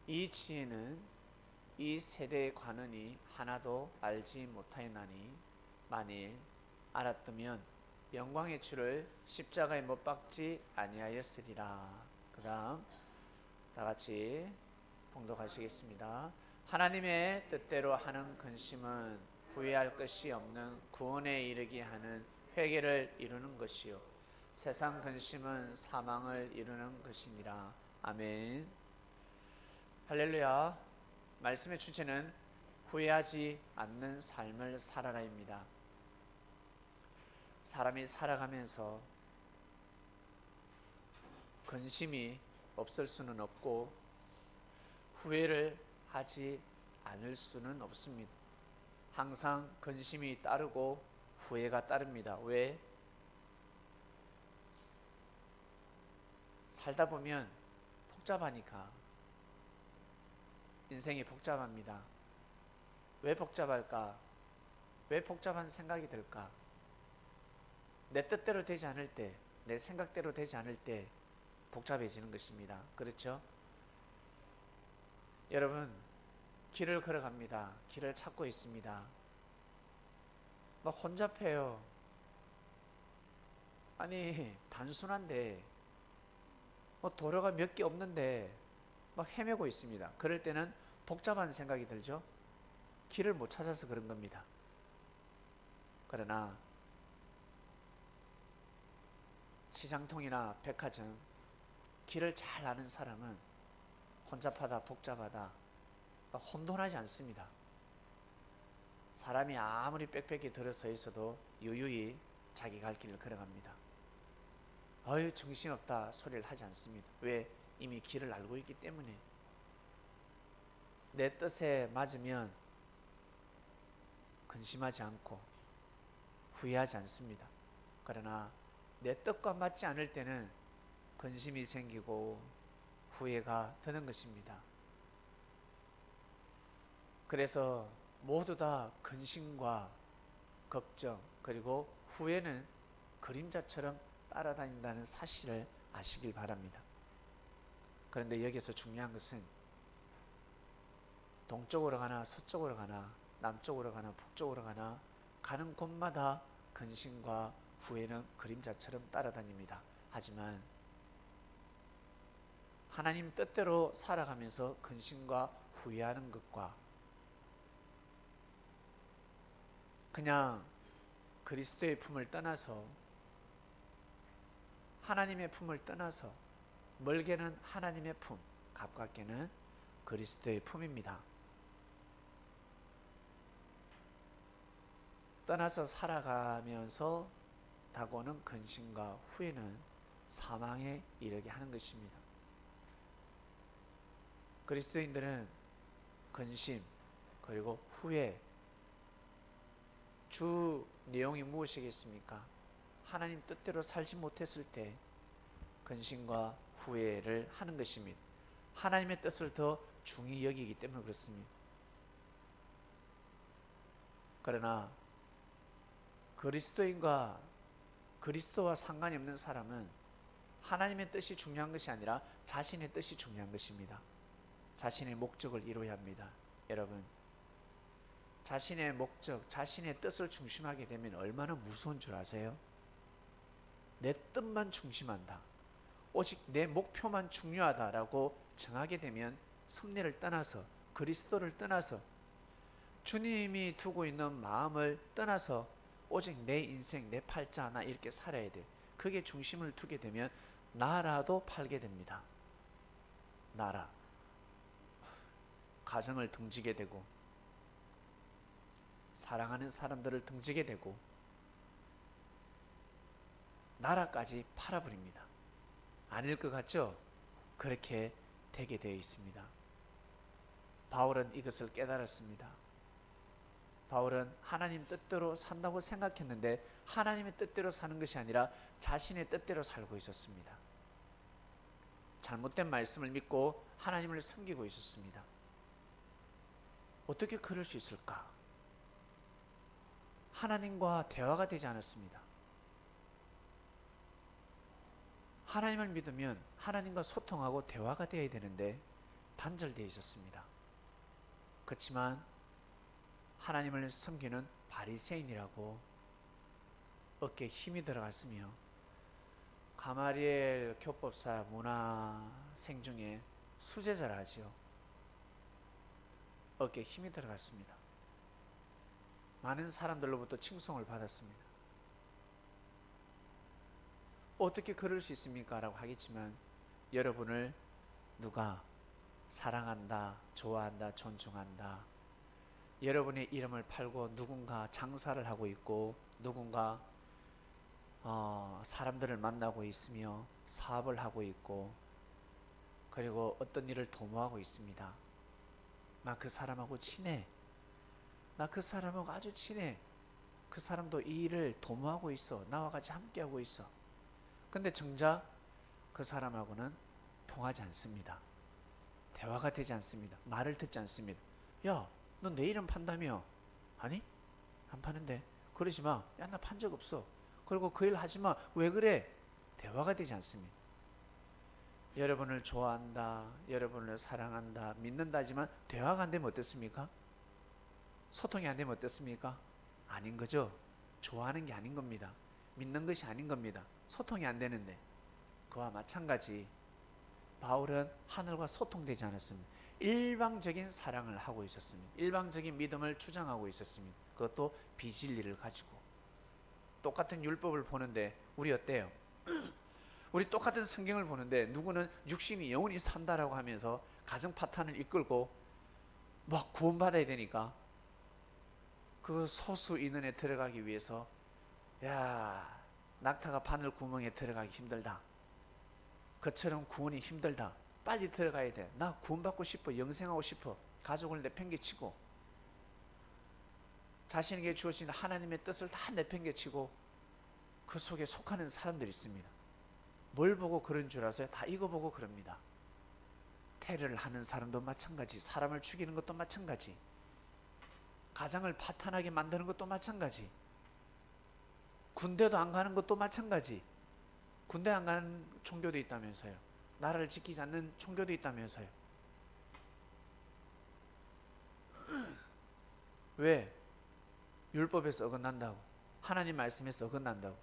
이 지혜는 이 세대의 관원이 하나도 알지 못하였나니 만일 알았더면 영광의 주를 십자가에 못 박지 아니하였으리라. 그 다음 다같이 봉독하시겠습니다. 하나님의 뜻대로 하는 근심은 후회할 것이 없는 구원에 이르게 하는 회개를 이루는 것이요 세상 근심은 사망을 이루는 것이니라. 아멘. 할렐루야. 말씀의 주제는 후회하지 않는 삶을 살아라입니다. 사람이 살아가면서 근심이 없을 수는 없고 후회를 하지 않을 수는 없습니다. 항상 근심이 따르고 후회가 따릅니다. 왜? 살다 보면 복잡하니까. 인생이 복잡합니다. 왜 복잡할까? 왜 복잡한 생각이 들까? 내 뜻대로 되지 않을 때, 내 생각대로 되지 않을 때 복잡해지는 것입니다. 그렇죠? 여러분, 길을 걸어갑니다. 길을 찾고 있습니다. 막 혼잡해요. 아니, 단순한데 도로가 몇 개 없는데 막 헤매고 있습니다. 그럴 때는 복잡한 생각이 들죠? 길을 못 찾아서 그런 겁니다. 그러나 시장통이나 백화점 길을 잘 아는 사람은 혼잡하다 복잡하다 혼돈하지 않습니다. 사람이 아무리 빽빽히 들어서 있어도 유유히 자기 갈 길을 걸어갑니다. 어휴 정신없다 소리를 하지 않습니다. 왜? 이미 길을 알고 있기 때문에. 내 뜻에 맞으면 근심하지 않고 후회하지 않습니다. 그러나 내 뜻과 맞지 않을 때는 근심이 생기고 후회가 드는 것입니다. 그래서 모두 다 근심과 걱정 그리고 후회는 그림자처럼 따라다닌다는 사실을 아시길 바랍니다. 그런데 여기서 중요한 것은 동쪽으로 가나 서쪽으로 가나 남쪽으로 가나 북쪽으로 가나 가는 곳마다 근심과 후회는 그림자처럼 따라다닙니다. 하지만 하나님 뜻대로 살아가면서 근심과 후회하는 것과 그냥 그리스도의 품을 떠나서 하나님의 품을 떠나서 멀게는 하나님의 품, 가깝게는 그리스도의 품입니다. 떠나서 살아가면서 다가오는 근심과 후회는 사망에 이르게 하는 것입니다. 그리스도인들은 근심 그리고 후회 주 내용이 무엇이겠습니까? 하나님 뜻대로 살지 못했을 때 근심과 후회를 하는 것입니다. 하나님의 뜻을 더 중히 여기기 때문에 그렇습니다. 그러나 그리스도인과 그리스도와 상관이 없는 사람은 하나님의 뜻이 중요한 것이 아니라 자신의 뜻이 중요한 것입니다. 자신의 목적을 이루어야 합니다. 여러분, 자신의 목적, 자신의 뜻을 중심하게 되면 얼마나 무서운 줄 아세요? 내 뜻만 중심한다. 오직 내 목표만 중요하다라고 정하게 되면 섭리를 떠나서 그리스도를 떠나서 주님이 두고 있는 마음을 떠나서 오직 내 인생, 내 팔자 나 이렇게 살아야 돼. 그게 중심을 두게 되면 나라도 팔게 됩니다. 나라. 가정을 등지게 되고 사랑하는 사람들을 등지게 되고 나라까지 팔아버립니다. 아닐 것 같죠? 그렇게 되게 되어 있습니다. 바울은 이것을 깨달았습니다. 바울은 하나님 뜻대로 산다고 생각했는데 하나님의 뜻대로 사는 것이 아니라 자신의 뜻대로 살고 있었습니다. 잘못된 말씀을 믿고 하나님을 섬기고 있었습니다. 어떻게 그럴 수 있을까? 하나님과 대화가 되지 않았습니다. 하나님을 믿으면 하나님과 소통하고 대화가 되어야 되는데 단절되어 있었습니다. 그렇지만 하나님을 섬기는 바리새인이라고 어깨에 힘이 들어갔으며 가마리엘 교법사 문화생 중에 수제자라 하지요. 어깨에 힘이 들어갔습니다. 많은 사람들로부터 칭송을 받았습니다. 어떻게 그럴 수 있습니까? 라고 하겠지만 여러분을 누가 사랑한다, 좋아한다, 존중한다. 여러분의 이름을 팔고 누군가 장사를 하고 있고 누군가 사람들을 만나고 있으며 사업을 하고 있고 그리고 어떤 일을 도모하고 있습니다. 나 그 사람하고 친해. 나 그 사람하고 아주 친해. 그 사람도 이 일을 도모하고 있어. 나와 같이 함께하고 있어. 근데 정작 그 사람하고는 통하지 않습니다. 대화가 되지 않습니다. 말을 듣지 않습니다. 야, 너 내 이름 판다며? 아니? 안 파는데. 그러지 마. 야, 나 판 적 없어. 그리고 그 일 하지 마. 왜 그래? 대화가 되지 않습니다. 여러분을 좋아한다, 여러분을 사랑한다, 믿는다지만 대화가 안 되면 어떻습니까? 소통이 안 되면 어떻습니까? 아닌 거죠. 좋아하는 게 아닌 겁니다. 믿는 것이 아닌 겁니다. 소통이 안 되는데. 그와 마찬가지 바울은 하늘과 소통되지 않았습니다. 일방적인 사랑을 하고 있었습니다. 일방적인 믿음을 주장하고 있었습니다. 그것도 비진리를 가지고. 똑같은 율법을 보는데 우리 어때요? 우리 똑같은 성경을 보는데 누구는 육신이 영원히 산다라고 하면서 가정 파탄을 이끌고 막 구원받아야 되니까 그 소수 인원에 들어가기 위해서 야, 낙타가 바늘 구멍에 들어가기 힘들다. 그처럼 구원이 힘들다. 빨리 들어가야 돼. 나 구원받고 싶어. 영생하고 싶어. 가족을 내팽개치고 자신에게 주어진 하나님의 뜻을 다 내팽개치고 그 속에 속하는 사람들이 있습니다. 뭘 보고 그런 줄 아세요? 다 이거 보고 그럽니다. 테러를 하는 사람도 마찬가지, 사람을 죽이는 것도 마찬가지, 가정을 파탄하게 만드는 것도 마찬가지, 군대도 안 가는 것도 마찬가지. 군대 안 가는 종교도 있다면서요. 나라를 지키지 않는 종교도 있다면서요. 왜? 율법에서 어긋난다고, 하나님 말씀에서 어긋난다고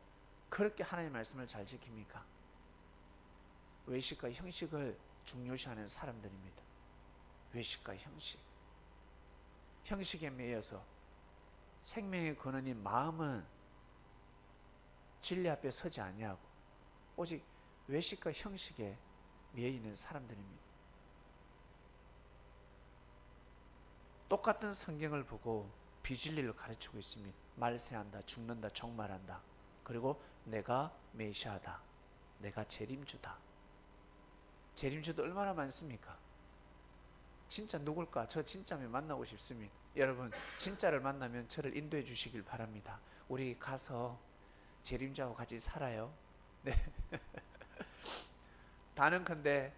그렇게 하나님 말씀을 잘 지킵니까? 외식과 형식을 중요시하는 사람들입니다. 외식과 형식, 형식에 매여서 생명의 근원인 마음은 진리 앞에 서지 아니하고 오직 외식과 형식에 매여 있는 사람들입니다. 똑같은 성경을 보고 비진리를 가르치고 있습니다. 말세한다, 죽는다, 종말한다. 그리고 내가 메시아다, 내가 재림주다. 재림주도 얼마나 많습니까? 진짜 누굴까? 저 진짜면 만나고 싶습니다. 여러분, 진짜를 만나면 저를 인도해 주시길 바랍니다. 우리 가서 재림주하고 같이 살아요. 네. 단언컨대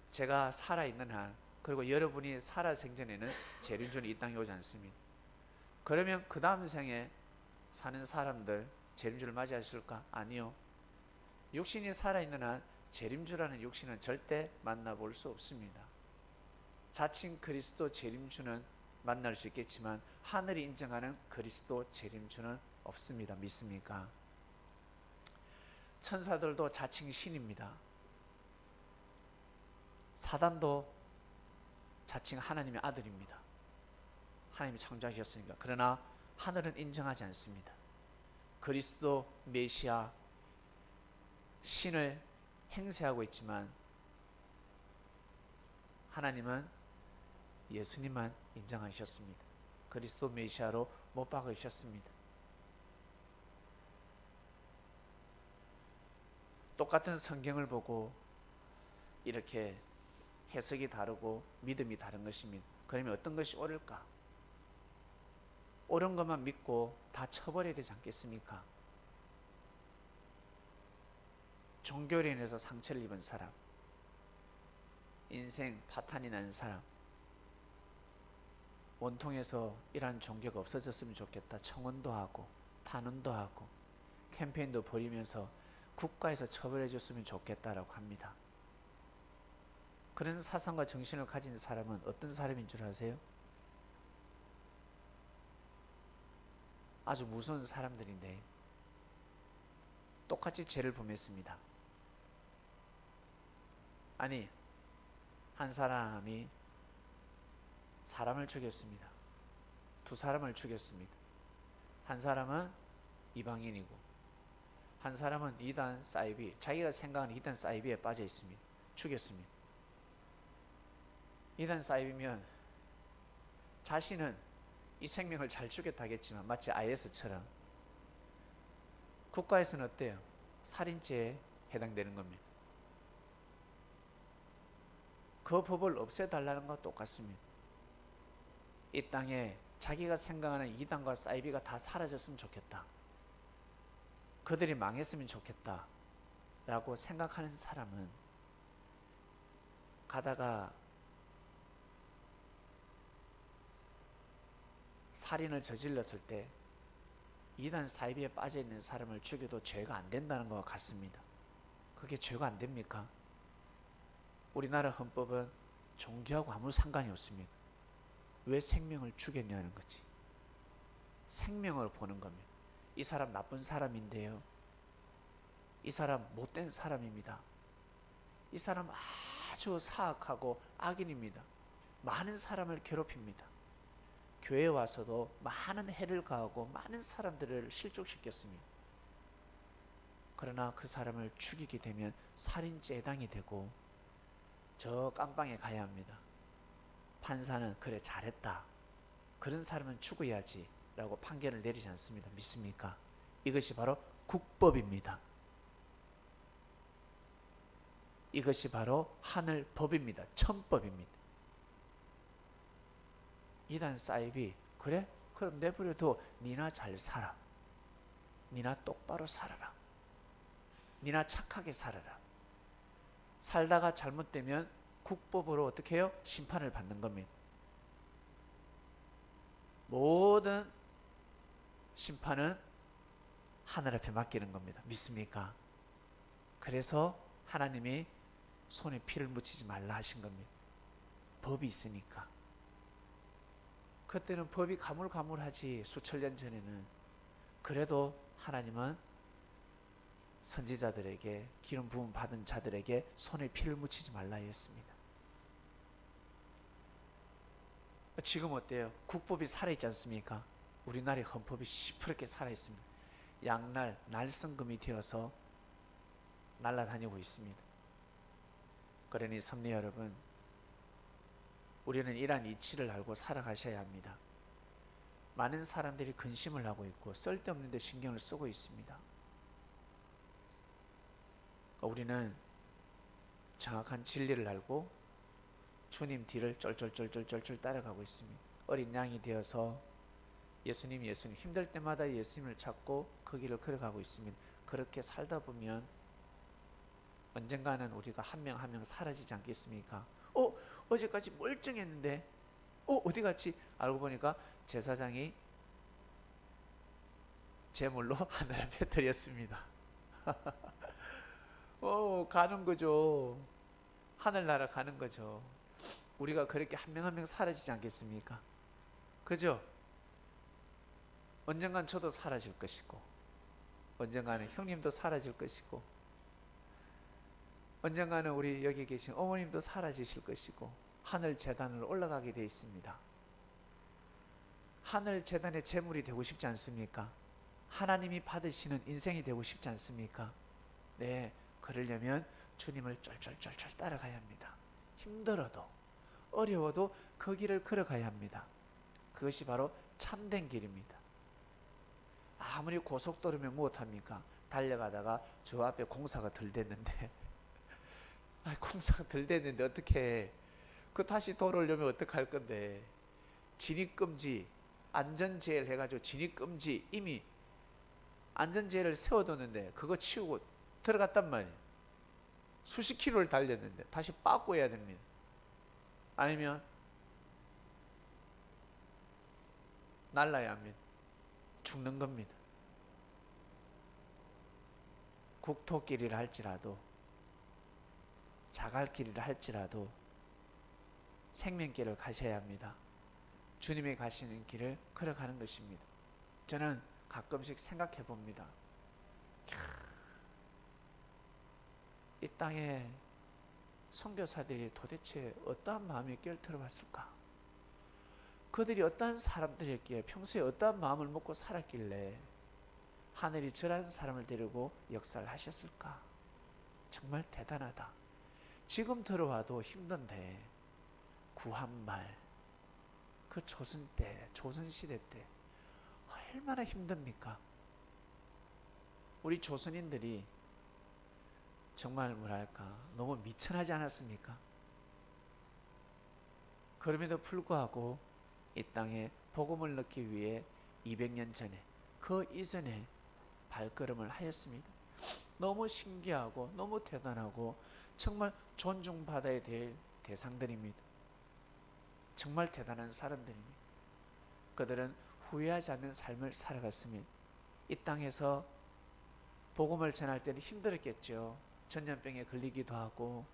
제가 살아있는 한, 그리고 여러분이 살아생전에는 재림주는 이 땅에 오지 않습니다. 그러면 그 다음 생에 사는 사람들 재림주를 맞이하실까? 아니요. 육신이 살아있는 한 재림주라는 육신은 절대 만나볼 수 없습니다. 자칭 그리스도 재림주는 만날 수 있겠지만 하늘이 인정하는 그리스도 재림주는 없습니다. 믿습니까? 천사들도 자칭 신입니다. 사단도 자칭 하나님의 아들입니다. 하나님이 창조하셨으니까. 그러나 하늘은 인정하지 않습니다. 그리스도 메시아 신을 행세하고 있지만 하나님은 예수님만 인정하셨습니다. 그리스도 메시아로 못 박으셨습니다. 똑같은 성경을 보고 이렇게 해석이 다르고 믿음이 다른 것입니다. 그러면 어떤 것이 옳을까? 옳은 것만 믿고 다 쳐버려야 되지 않겠습니까? 종교로 인해서 상처를 입은 사람, 인생 파탄이 난 사람, 원통에서 이러한 종교가 없어졌으면 좋겠다. 청원도 하고 탄원도 하고 캠페인도 벌이면서 국가에서 처벌해 줬으면 좋겠다라고 합니다. 그런 사상과 정신을 가진 사람은 어떤 사람인 줄 아세요? 아주 무서운 사람들인데 똑같이 죄를 범했습니다. 아니, 한 사람이 사람을 죽였습니다. 두 사람을 죽였습니다. 한 사람은 이방인이고 한 사람은 이단 사이비, 자기가 생각하는 이단 사이비에 빠져 있습니다. 죽였습니다. 이단 사이비면 자신은 이 생명을 잘 죽였다 하겠지만 마치 IS처럼 국가에서는 어때요? 살인죄에 해당되는 겁니다. 그 법을 없애달라는 것과 똑같습니다. 이 땅에 자기가 생각하는 이단과 사이비가 다 사라졌으면 좋겠다, 그들이 망했으면 좋겠다 라고 생각하는 사람은 가다가 살인을 저질렀을 때 이단 사이비에 빠져있는 사람을 죽여도 죄가 안 된다는 것과 같습니다. 그게 죄가 안 됩니까? 우리나라 헌법은 종교하고 아무 상관이 없습니다. 왜 생명을 죽였냐는 거지. 생명을 보는 겁니다. 이 사람 나쁜 사람인데요, 이 사람 못된 사람입니다. 이 사람 아주 사악하고 악인입니다. 많은 사람을 괴롭힙니다. 교회에 와서도 많은 해를 가하고 많은 사람들을 실족시켰습니다. 그러나 그 사람을 죽이게 되면 살인죄에 해당이 되고 저 깜방에 가야 합니다. 판사는 그래 잘했다, 그런 사람은 죽어야지 라고 판결을 내리지 않습니다. 믿습니까? 이것이 바로 국법입니다. 이것이 바로 하늘 법입니다. 천법입니다. 이단 사이비, 그래? 그럼 내버려둬. 니나 잘 살아. 니나 똑바로 살아라. 니나 착하게 살아라. 살다가 잘못되면 국법으로 어떻게 해요? 심판을 받는 겁니다. 모든 심판은 하늘 앞에 맡기는 겁니다. 믿습니까? 그래서 하나님이 손에 피를 묻히지 말라 하신 겁니다. 법이 있으니까. 그때는 법이 가물가물하지, 수천 년 전에는. 그래도 하나님은 선지자들에게, 기름 부음 받은 자들에게 손에 피를 묻히지 말라 했습니다. 지금 어때요? 국법이 살아있지 않습니까? 우리나라의 헌법이 시퍼렇게 살아있습니다. 양날 날성금이 되어서 날아다니고 있습니다. 그러니 성도 여러분, 우리는 이러한 이치를 알고 살아가셔야 합니다. 많은 사람들이 근심을 하고 있고 쓸데없는 데 신경을 쓰고 있습니다. 우리는 정확한 진리를 알고 주님 뒤를 쫄쫄쫄쫄쫄 따라가고 있습니다. 어린 양이 되어서 예수님 힘들 때마다 예수님을 찾고 그 길을 걸어가고 있습니다. 그렇게 살다 보면 언젠가는 우리가 한 명 한 명 사라지지 않겠습니까? 어제까지 멀쩡했는데 어디 갔지? 알고 보니까 제사장이 제물로 하늘에 배터렸습니다. 가는 거죠. 하늘나라 가는 거죠. 우리가 그렇게 한 명 한 명 사라지지 않겠습니까? 그죠? 언젠간 저도 사라질 것이고, 언젠가는 형님도 사라질 것이고, 언젠가는 우리 여기 계신 어머님도 사라지실 것이고, 하늘 재단으로 올라가게 되어 있습니다. 하늘 재단의 재물이 되고 싶지 않습니까? 하나님이 받으시는 인생이 되고 싶지 않습니까? 네, 그러려면 주님을 쫄쫄쫄쫄 따라가야 합니다. 힘들어도 어려워도 그 길을 걸어가야 합니다. 그것이 바로 참된 길입니다. 아무리 고속도로면 무엇합니까? 달려가다가 저 앞에 공사가 덜 됐는데 공사가 덜 됐는데 어떻게 해? 그 다시 돌아오려면 어떡할 건데? 진입금지, 안전제일 해가지고 진입금지, 이미 안전제일을 세워뒀는데 그거 치우고 들어갔단 말이에요. 수십 킬로를 달렸는데 다시 빠꾸 해야 됩니다. 아니면 날라야 합니다. 죽는 겁니다. 국토길이라 할지라도, 자갈길이라 할지라도 생명길을 가셔야 합니다. 주님이 가시는 길을 걸어가는 것입니다. 저는 가끔씩 생각해 봅니다. 이 땅에 선교사들이 도대체 어떠한 마음이 꿰뚫어 왔을까? 그들이 어떠한 사람들이었기에 평소에 어떠한 마음을 먹고 살았길래 하늘이 저런 사람을 데리고 역사를 하셨을까? 정말 대단하다. 지금 들어와도 힘든데 구한말 그 조선 때, 조선시대 때 얼마나 힘듭니까? 우리 조선인들이 정말 뭐랄까 너무 미천하지 않았습니까? 그럼에도 불구하고 이 땅에 복음을 넣기 위해 200년 전에 그 이전에 발걸음을 하였습니다. 너무 신기하고 너무 대단하고 정말 존중받아야 될 대상들입니다. 정말 대단한 사람들입니다. 그들은 후회하지 않는 삶을 살아갔습니다. 이 땅에서 복음을 전할 때는 힘들었겠죠. 전염병에 걸리기도 하고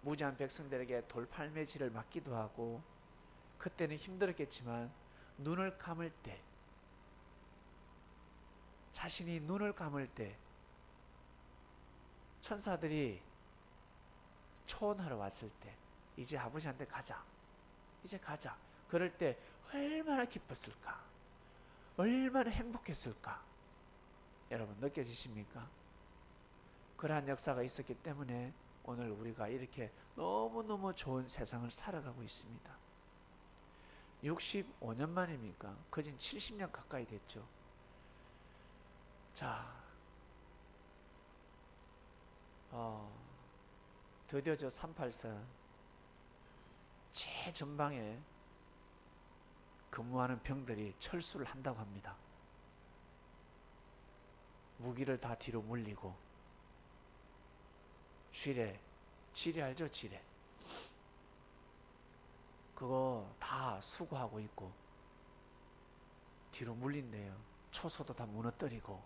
무지한 백성들에게 돌팔매질을 맞기도 하고 그때는 힘들었겠지만 눈을 감을 때 자신이 눈을 감을 때 천사들이 초원하러 왔을 때 이제 아버지한테 가자. 이제 가자. 그럴 때 얼마나 기뻤을까? 얼마나 행복했을까? 여러분 느껴지십니까? 그러한 역사가 있었기 때문에 오늘 우리가 이렇게 너무너무 좋은 세상을 살아가고 있습니다. 65년 만입니까? 거진 70년 가까이 됐죠. 자, 드디어 저 384 최전방에 근무하는 병들이 철수를 한다고 합니다. 무기를 다 뒤로 물리고 지뢰 알죠? 지뢰 그거 다 수거하고 있고 뒤로 물린대요. 초소도 다 무너뜨리고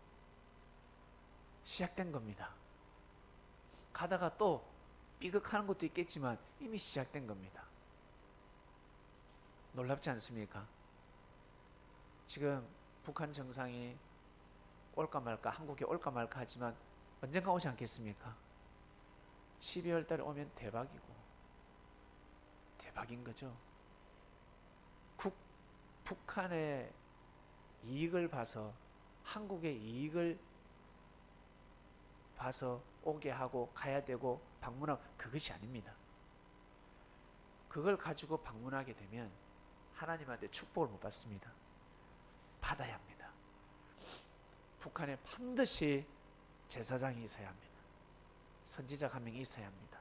시작된 겁니다. 가다가 또 삐걱하는 것도 있겠지만 이미 시작된 겁니다. 놀랍지 않습니까? 지금 북한 정상이 올까 말까, 한국에 올까 말까 하지만 언젠가 오지 않겠습니까? 12월 달에 오면 대박이고 대박인 거죠. 북한의 이익을 봐서 한국의 이익을 봐서 오게 하고 가야 되고 방문하고 그것이 아닙니다. 그걸 가지고 방문하게 되면 하나님한테 축복을 못 받습니다. 받아야 합니다. 북한에 반드시 제사장이 있어야 합니다. 선지자가 한 명이 있어야 합니다.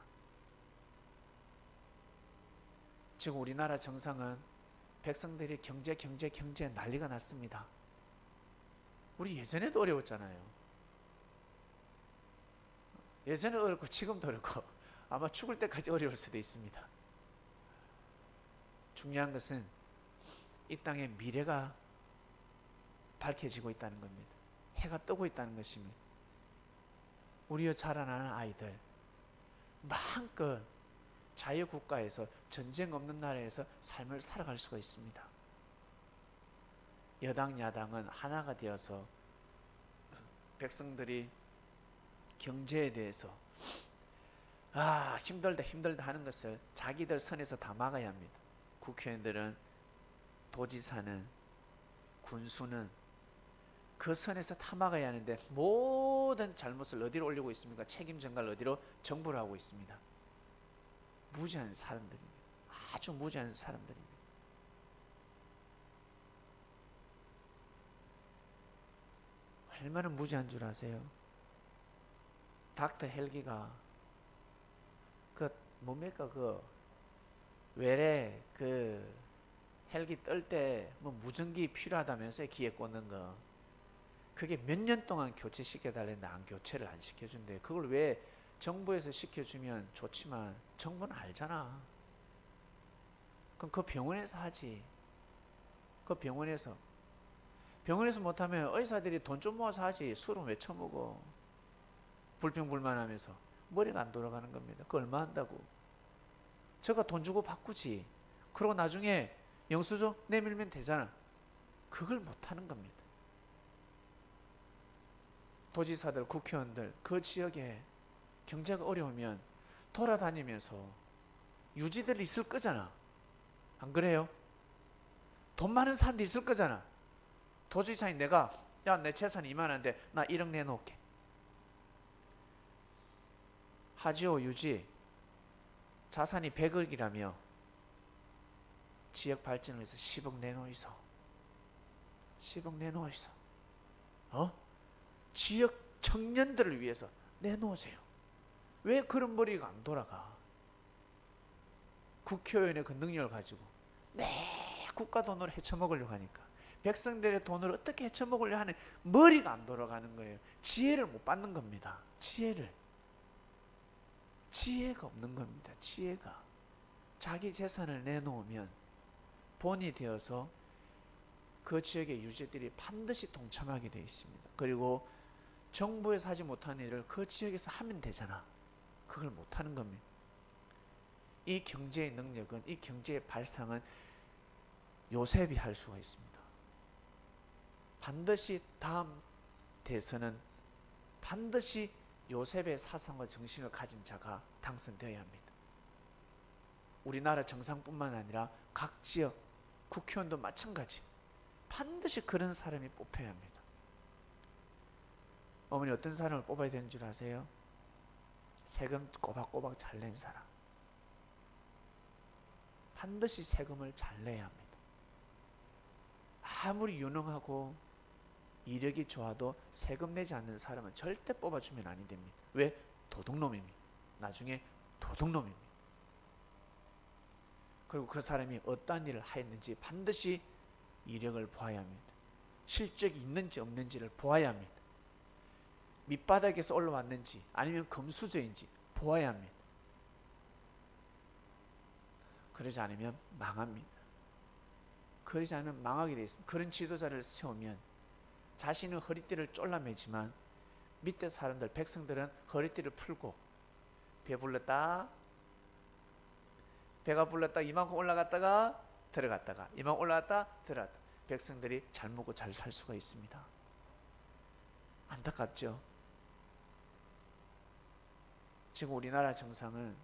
지금 우리나라 정상은 백성들이 경제 난리가 났습니다. 우리 예전에도 어려웠잖아요. 예전에 어렵고 지금도 어렵고 아마 죽을 때까지 어려울 수도 있습니다. 중요한 것은 이 땅의 미래가 밝혀지고 있다는 겁니다. 해가 뜨고 있다는 것입니다. 우리의 자라나는 아이들 마음껏 자유국가에서 전쟁 없는 나라에서 삶을 살아갈 수가 있습니다. 여당 야당은 하나가 되어서 백성들이 경제에 대해서 힘들다 하는 것을 자기들 선에서 다 막아야 합니다. 국회의원들은, 도지사는, 군수는 그 선에서 다 막아야 하는데 모든 잘못을 어디로 올리고 있습니까? 책임 전가를 어디로? 정부로 하고 있습니다. 무지한 사람들입니다. 아주 무지한 사람들입니다. 얼마나 무지한 줄 아세요? 닥터 헬기가 뭡니까 외래 헬기 뜰 때 뭐 무전기 필요하다면서요. 기에 꽂는 거. 그게 몇 년 동안 교체시켜 달랬는데 교체를 안 시켜준대. 그걸 왜 정부에서 시켜주면 좋지만 정부는 알잖아. 그럼 그 병원에서 하지. 그 병원에서 못하면 의사들이 돈 좀 모아서 하지. 술은 왜 처먹어? 불평불만하면서 머리가 안 돌아가는 겁니다. 그거 얼마 한다고? 저가 돈 주고 바꾸지. 그리고 나중에 영수증 내밀면 되잖아. 그걸 못하는 겁니다. 도지사들, 국회의원들 그 지역에 경제가 어려우면 돌아다니면서 유지들 있을 거잖아. 안 그래요? 돈 많은 사람도 있을 거잖아. 도지사인 내가 야, 내 재산이 이만한데 나 1억 내놓을게. 하지오 유지 자산이 100억이라며 지역 발전을 위해서 10억 내놓이소. 10억 내놓이소. 지역 청년들을 위해서 내놓으세요. 왜 그런 머리가 안 돌아가? 국회의원의 그 능력을 가지고 내 국가 돈으로 헤쳐먹으려고 하니까 백성들의 돈을 어떻게 헤쳐먹으려고 하는 머리가 안 돌아가는 거예요. 지혜를 못 받는 겁니다. 지혜가 없는 겁니다. 지혜가. 자기 재산을 내놓으면 본이 되어서 그 지역의 유지들이 반드시 동참하게 되어 있습니다. 그리고 정부에서 하지 못하는 일을 그 지역에서 하면 되잖아. 그걸 못하는 겁니다. 이 경제의 능력은, 이 경제의 발상은 요셉이 할 수가 있습니다. 반드시 다음 대선은 반드시 요셉의 사상과 정신을 가진 자가 당선되어야 합니다. 우리나라 정상뿐만 아니라 각 지역 국회의원도 마찬가지. 반드시 그런 사람이 뽑혀야 합니다. 어머니 어떤 사람을 뽑아야 되는 줄 아세요? 세금 꼬박꼬박 잘 낸 사람. 반드시 세금을 잘 내야 합니다. 아무리 유능하고 이력이 좋아도 세금 내지 않는 사람은 절대 뽑아주면 아니 됩니다. 왜? 도둑놈입니다. 나중에 도둑놈입니다. 그리고 그 사람이 어떠한 일을 하였는지 반드시 이력을 보아야 합니다. 실적이 있는지 없는지를 보아야 합니다. 밑바닥에서 올라왔는지 아니면 금수저인지 보아야 합니다. 그러지 않으면 망합니다. 그러지 않으면 망하게 되어 있습니다. 그런 지도자를 세우면 자신은 허리띠를 졸라매지만 밑에 사람들, 백성들은 허리띠를 풀고 배불렀다, 배가 불렀다 이만큼 올라갔다가 들어갔다가 이만큼 올라갔다 들어갔다. 백성들이 잘 먹고 잘 살 수가 있습니다. 안타깝죠? 지금 우리나라 정상은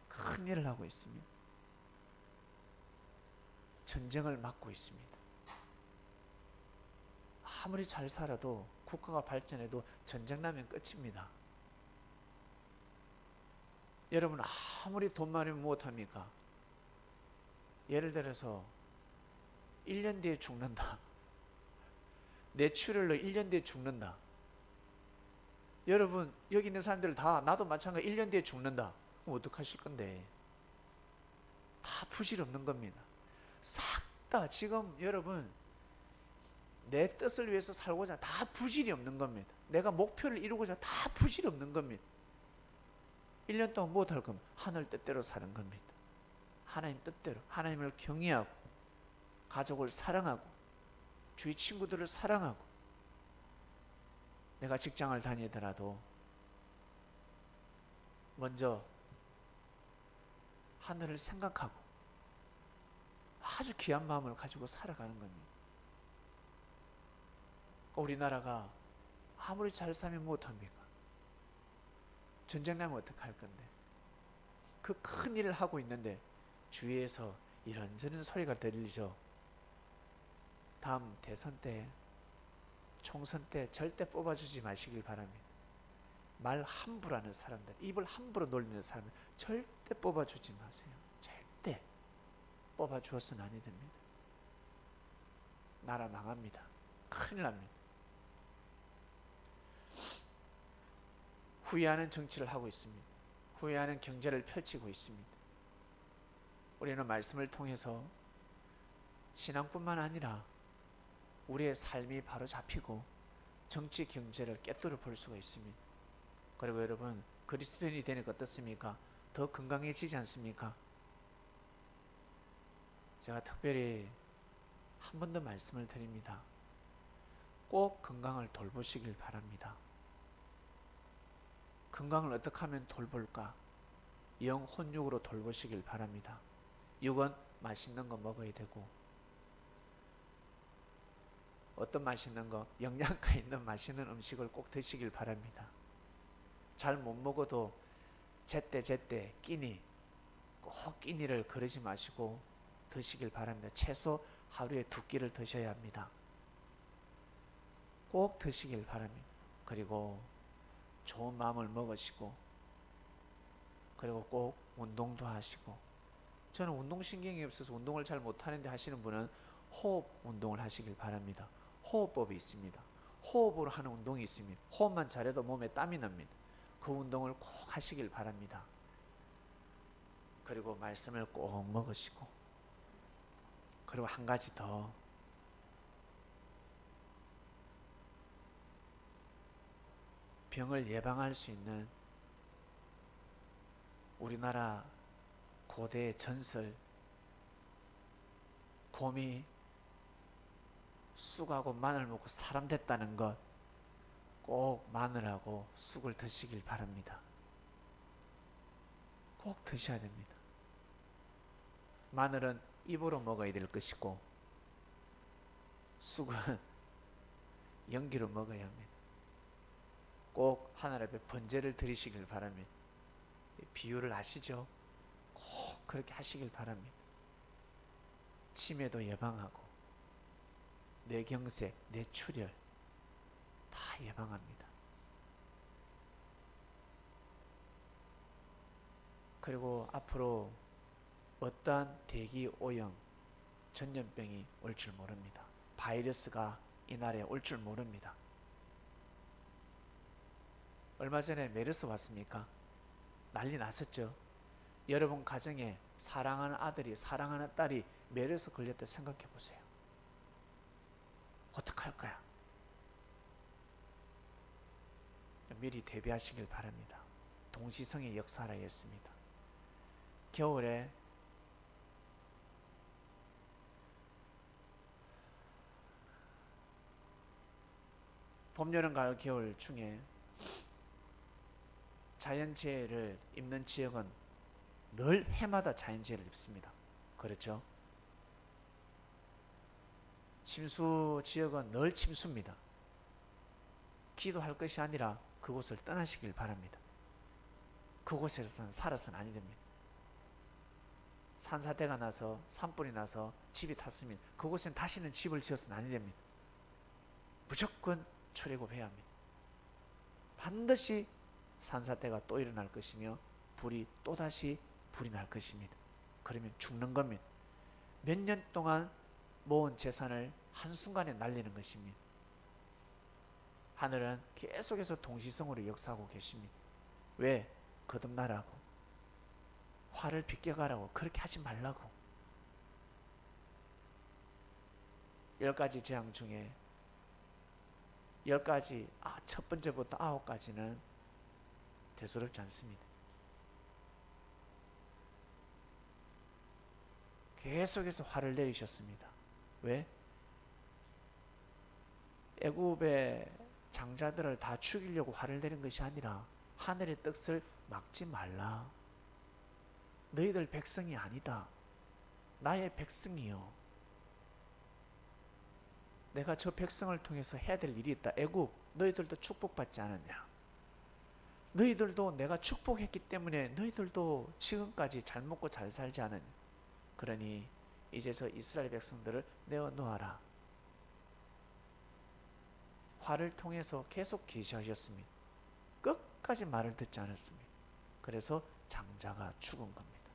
큰 일을 하고 있습니다. 전쟁을 막고 있습니다. 아무리 잘 살아도 국가가 발전해도 전쟁 나면 끝입니다. 여러분 아무리 돈 많으면 무엇합니까? 예를 들어서 1년 뒤에 죽는다. 뇌출혈로 1년 뒤에 죽는다. 여러분 여기 있는 사람들 다 나도 마찬가지 1년 뒤에 죽는다. 그럼 어떡하실 건데? 다 부질없는 겁니다. 싹 다 지금 여러분 내 뜻을 위해서 살고자 다 부질이 없는 겁니다. 내가 목표를 이루고자 다 부질이 없는 겁니다. 1년 동안 무엇 할 겁니까? 하늘 뜻대로 사는 겁니다. 하나님 뜻대로 하나님을 경외하고 가족을 사랑하고 주위 친구들을 사랑하고 내가 직장을 다니더라도 먼저 하늘을 생각하고 아주 귀한 마음을 가지고 살아가는 겁니다. 우리나라가 아무리 잘 살면 못합니까? 전쟁 나면 어떡할 건데? 그 큰 일을 하고 있는데 주위에서 이런저런 소리가 들리죠. 다음 대선 때, 총선 때 절대 뽑아주지 마시길 바랍니다. 말 함부로 하는 사람들, 입을 함부로 놀리는 사람들 절대 뽑아주지 마세요. 절대 뽑아주어서는 아니 됩니다. 나라 망합니다. 큰일 납니다. 후회하는 정치를 하고 있습니다. 후회하는 경제를 펼치고 있습니다. 우리는 말씀을 통해서 신앙뿐만 아니라 우리의 삶이 바로 잡히고 정치 경제를 꿰뚫어 볼 수가 있습니다. 그리고 여러분 그리스도인이 되니까 어떻습니까? 더 건강해지지 않습니까? 제가 특별히 한 번 더 말씀을 드립니다. 꼭 건강을 돌보시길 바랍니다. 건강을 어떻게 하면 돌볼까? 영 혼육으로 돌보시길 바랍니다. 육은 맛있는 거 먹어야 되고, 어떤 맛있는 거, 영양가 있는 맛있는 음식을 꼭 드시길 바랍니다. 잘 못 먹어도 제때 끼니, 꼭 끼니를 거르지 마시고 드시길 바랍니다. 최소 하루에 2끼를 드셔야 합니다. 꼭 드시길 바랍니다. 그리고 좋은 마음을 먹으시고, 그리고 꼭 운동도 하시고, 저는 운동신경이 없어서 운동을 잘 못하는데 하시는 분은 호흡 운동을 하시길 바랍니다. 호흡법이 있습니다. 호흡으로 하는 운동이 있습니다. 호흡만 잘해도 몸에 땀이 납니다. 그 운동을 꼭 하시길 바랍니다. 그리고 말씀을 꼭 먹으시고, 그리고 한 가지 더, 병을 예방할 수 있는 우리나라 고대의 전설, 곰이 쑥하고 마늘 먹고 사람 됐다는 것, 꼭 마늘하고 쑥을 드시길 바랍니다. 꼭 드셔야 됩니다. 마늘은 입으로 먹어야 될 것이고, 쑥은 연기로 먹어야 합니다. 꼭 하늘 앞에 번제를 드리시길 바랍니다. 비유를 아시죠? 꼭 그렇게 하시길 바랍니다. 치매도 예방하고, 뇌경색, 뇌출혈 다 예방합니다. 그리고 앞으로 어떠한 대기 오염, 전염병이 올 줄 모릅니다. 바이러스가 이 나라에 올 줄 모릅니다. 얼마 전에 메르스 왔습니까? 난리 났었죠. 여러분 가정에 사랑하는 아들이, 사랑하는 딸이 메르스 걸렸다 생각해 보세요. 어떡할 거야? 미리 대비하시길 바랍니다. 동시성의 역사라였습니다. 겨울에 봄, 여름, 가을, 겨울 중에 자연재해를 입는 지역은 늘 해마다 자연재해를 입습니다. 그렇죠? 침수 지역은 늘 침수입니다. 기도할 것이 아니라 그곳을 떠나시길 바랍니다. 그곳에서는 살아서는 아니 됩니다. 산사태가 나서, 산불이 나서 집이 탔으면 그곳엔 다시는 집을 지어서는 아니 됩니다. 무조건 출애굽해야 합니다. 반드시 산사태가 또 일어날 것이며 불이 또다시 불이 날 것입니다. 그러면 죽는 겁니다. 몇 년 동안 모은 재산을 한순간에 날리는 것입니다. 하늘은 계속해서 동시성으로 역사하고 계십니다. 왜? 거듭나라고, 화를 비껴가라고, 그렇게 하지 말라고. 10가지 재앙 중에 10가지, 첫 번째부터 9가지는 대수롭지 않습니다. 계속해서 화를 내리셨습니다. 왜? 애굽의 장자들을 다 죽이려고 화를 내린 것이 아니라 하늘의 뜻을 막지 말라. 너희들 백성이 아니다. 나의 백성이요. 내가 저 백성을 통해서 해야 될 일이 있다. 애굽, 너희들도 축복받지 않았냐? 너희들도 내가 축복했기 때문에 너희들도 지금까지 잘 먹고 잘 살지 않았냐? 그러니 이제서 이스라엘 백성들을 내어 놓아라. 화를 통해서 계속 계시하셨습니다. 끝까지 말을 듣지 않았습니다. 그래서 장자가 죽은 겁니다.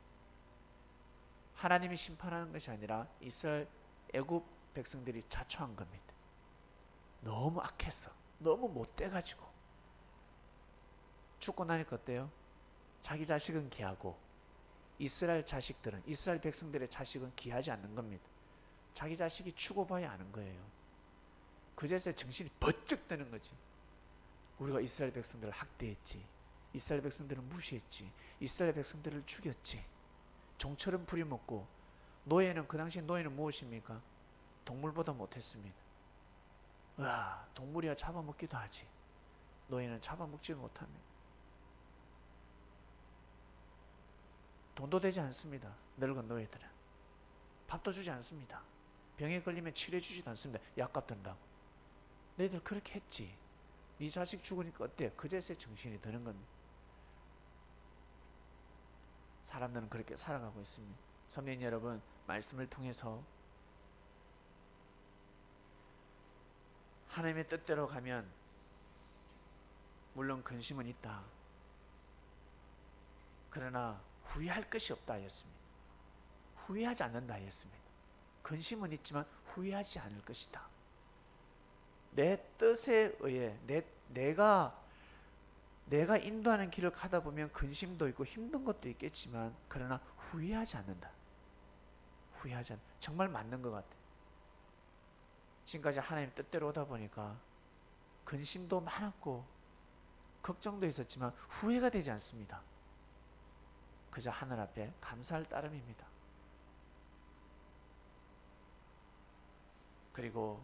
하나님이 심판하는 것이 아니라 이스라엘 애굽 백성들이 자초한 겁니다. 너무 악해서, 너무 못돼가지고. 죽고 나니까 어때요? 자기 자식은 귀하고 이스라엘 자식들은, 이스라엘 백성들의 자식은 귀하지 않는 겁니다. 자기 자식이 죽어봐야 아는 거예요. 그제서 정신이 번쩍 드는 거지. 우리가 이스라엘 백성들을 학대했지, 이스라엘 백성들을 무시했지, 이스라엘 백성들을 죽였지, 종처럼 부려먹고. 노예는, 그 당시 노예는 무엇입니까? 동물보다 못했습니다. 동물이야 잡아먹기도 하지, 노예는 잡아먹지 못합니다. 돈도 되지 않습니다. 늙은 노예들은. 밥도 주지 않습니다. 병에 걸리면 치료해 주지도 않습니다. 약값 든다고. 너희들 그렇게 했지. 네 자식 죽으니까 어때? 그제서야 정신이 드는 겁니다. 사람들은 그렇게 살아가고 있습니다. 선배님 여러분, 말씀을 통해서 하나님의 뜻대로 가면 물론 근심은 있다. 그러나 후회할 것이 없다 하였습니다. 후회하지 않는다 하였습니다. 근심은 있지만 후회하지 않을 것이다. 내 뜻에 의해 내가 인도하는 길을 가다 보면 근심도 있고 힘든 것도 있겠지만 그러나 후회하지 않는다. 후회하지 않는다. 정말 맞는 것 같아요. 지금까지 하나님 뜻대로 오다 보니까 근심도 많았고 걱정도 있었지만 후회가 되지 않습니다. 그저 하늘 앞에 감사할 따름입니다. 그리고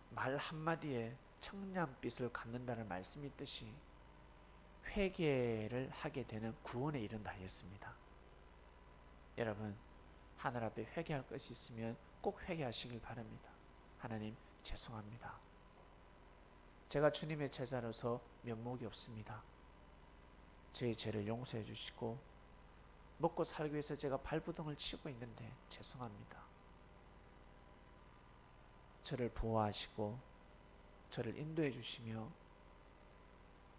말 한마디에 청량빛을 갚는다는 말씀이 있듯이 회개를 하게 되는 구원에 이른다 하였습니다. 여러분, 하늘 앞에 회개할 것이 있으면 꼭 회개하시길 바랍니다. 하나님 죄송합니다. 제가 주님의 제자로서 면목이 없습니다. 제 죄를 용서해 주시고 먹고 살기 위해서 제가 발부둥을 치고 있는데 죄송합니다. 저를 보호하시고 저를 인도해 주시며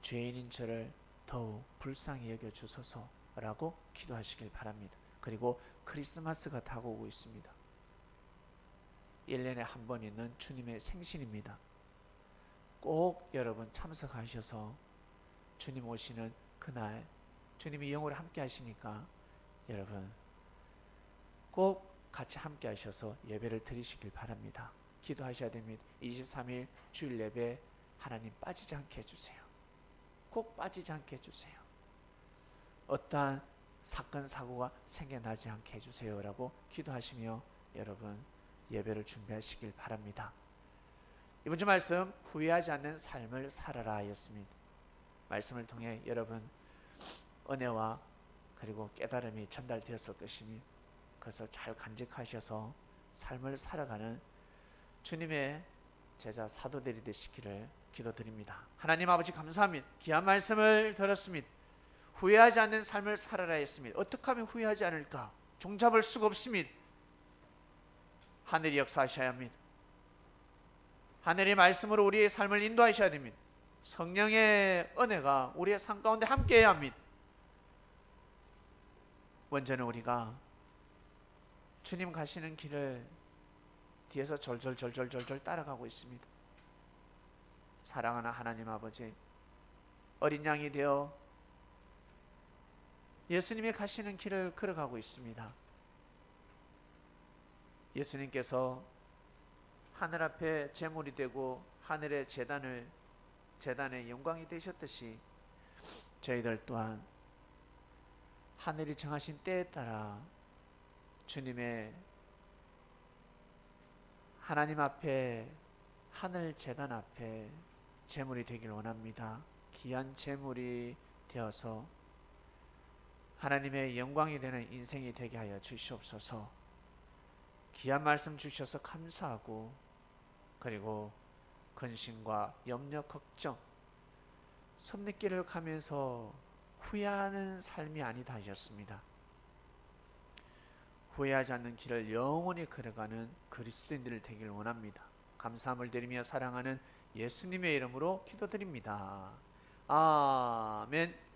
죄인인 저를 더욱 불쌍히 여겨 주소서라고 기도하시길 바랍니다. 그리고 크리스마스가 다가오고 있습니다. 1년에 한 번 있는 주님의 생신입니다. 꼭 여러분 참석하셔서 주님 오시는 그날 주님이 영으로 함께 하시니까 여러분 꼭 같이 함께 하셔서 예배를 드리시길 바랍니다. 기도하셔야 됩니다. 23일 주일 예배 하나님 빠지지 않게 해주세요. 꼭 빠지지 않게 해주세요. 어떠한 사건 사고가 생겨나지 않게 해주세요 라고 기도하시며 여러분 예배를 준비하시길 바랍니다. 이번 주 말씀 후회하지 않는 삶을 살아라 하였습니다. 말씀을 통해 여러분 은혜와 그리고 깨달음이 전달되었을 것이니 그것을 잘 간직하셔서 삶을 살아가는 주님의 제자 사도들이 되시기를 기도드립니다. 하나님 아버지 감사합니다. 귀한 말씀을 들었습니다. 후회하지 않는 삶을 살아라 했습니다. 어떻게 하면 후회하지 않을까? 종잡을 수가 없습니다. 하늘이 역사하셔야 합니다. 하늘의 말씀으로 우리의 삶을 인도하셔야 됩니다. 성령의 은혜가 우리의 삶 가운데 함께해야 합니다. 먼저는 우리가 주님 가시는 길을 뒤에서 절절절절절절 따라가고 있습니다. 사랑하는 하나님 아버지, 어린 양이 되어 예수님이 가시는 길을 걸어가고 있습니다. 예수님께서 하늘 앞에 제물이 되고 하늘의 제단의 영광이 되셨듯이 저희들 또한 하늘이 정하신 때에 따라 주님의 하나님 앞에 하늘 제단 앞에 제물이 되길 원합니다. 귀한 제물이 되어서 하나님의 영광이 되는 인생이 되게 하여 주시옵소서. 귀한 말씀 주셔서 감사하고 그리고 근심과 염려, 걱정, 섭리길을 가면서 후회하는 삶이 아니다 하셨습니다. 후회하지 않는 길을 영원히 걸어가는 그리스도인들 되길 원합니다. 감사함을 드리며 사랑하는 예수님의 이름으로 기도드립니다. 아멘.